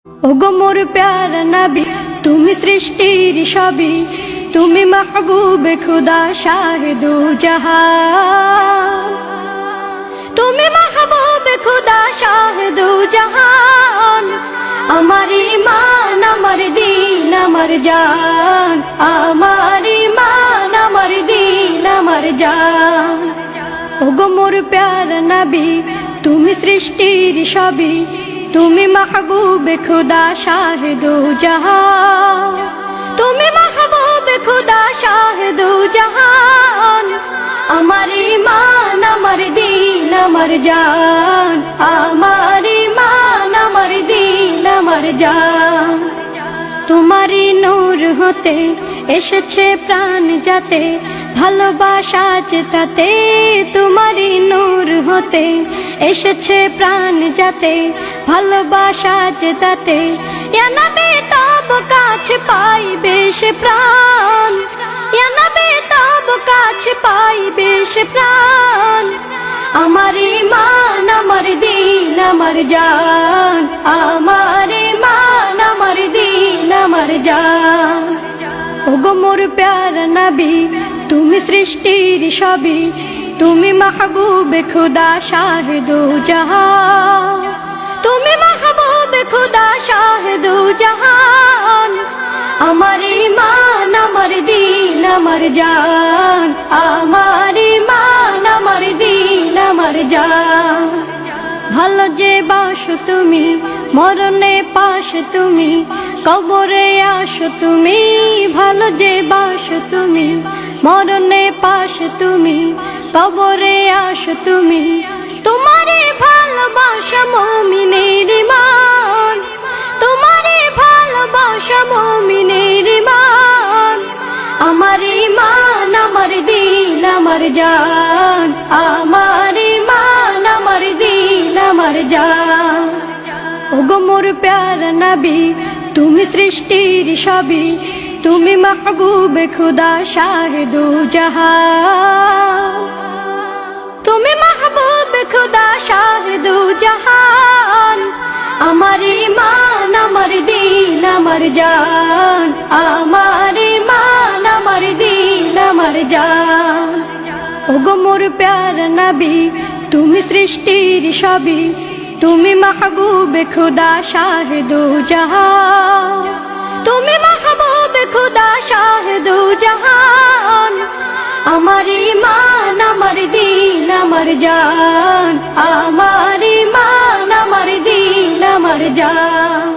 ওগো মোর প্যারা নবী, তুমি সৃষ্টির সবই, তুমি মাহবুবে খুদা শাহিদু জাহান, তুমি মাহবুবে খুদা শাহিদু জাহান। আমার ঈমান, আমার দিন, আমার জান, আমার ঈমান, আমার দিন, আমার জান। ওগো মোর প্যারা নবী, তুমি সৃষ্টির সবই, তুমি মাহবুবে খুদা শাহিদু জাহান, তুমি মাহবুবে খুদা শাহিদু জাহান। আমার ঈমান, আমার দিন, আমার জান, আমার ঈমান, আমার দিন, আমার জান। তোমারই নূর হতে এসেছে প্রাণ যাতে, ভালোবাসা চেতাতে। তোমারই নূর হতে এসেছে প্রাণ যাতে, ভালোবাসা চেতাতে। ইয়া নবী তব কাছে পাইবে সে প্রাণ, ইয়া নবী তব কাছে পাইবে সে প্রাণ। আমার ঈমান, আমার দিন, আমার জান, আমার ঈমান, আমার দিন, আমার জান। ওগো মোর প্যারা নবী, তুমি সৃষ্টির সবই, তুমি মাহবুবে খুদা শাহিদু জাহান, তুমি মাহবুবে খুদা শাহিদু জাহান। আমার ঈমান, আমার দিন, আমার জান, আমার ঈমান, আমার দিন, আমার জান। ভালো যে বাসো তুমি, মরণে পাশে তুমি, কবরে আসো তুমি। ভালো যে বাসো তুমি, মরণে পাশে তুমি, কবরে আসো তুমি। তোমারে ভালোবাসা মুমিনের ঈমান, তোমারে ভালোবাসা মুমিনের ঈমান। আমার ঈমান, আমার দিন, আমার জান, আমার ঈমান, আমার দিন, আমার জান। ওগো মোর প্যারা নবী, তুমি সৃষ্টির সবই, তুমি মাহবুবে খুদা শাহিদু জাহান, তুমি মাহবুবে খুদা শাহিদু জাহান। আমার ঈমান, আমার দিন, আমার জান, আমার ঈমান, আমার দিন, আমার জান। ওগো মোর প্যারা নবী, তুমি সৃষ্টির সবই, তুমি মাহবুবে খুদা শাহিদু জাহান, তুমি মাহবুবে খুদা শাহিদু জাহান। আমার ঈমান, আমার দিন, আমার জান, আমার ঈমান, আমার দিন, আমার জান।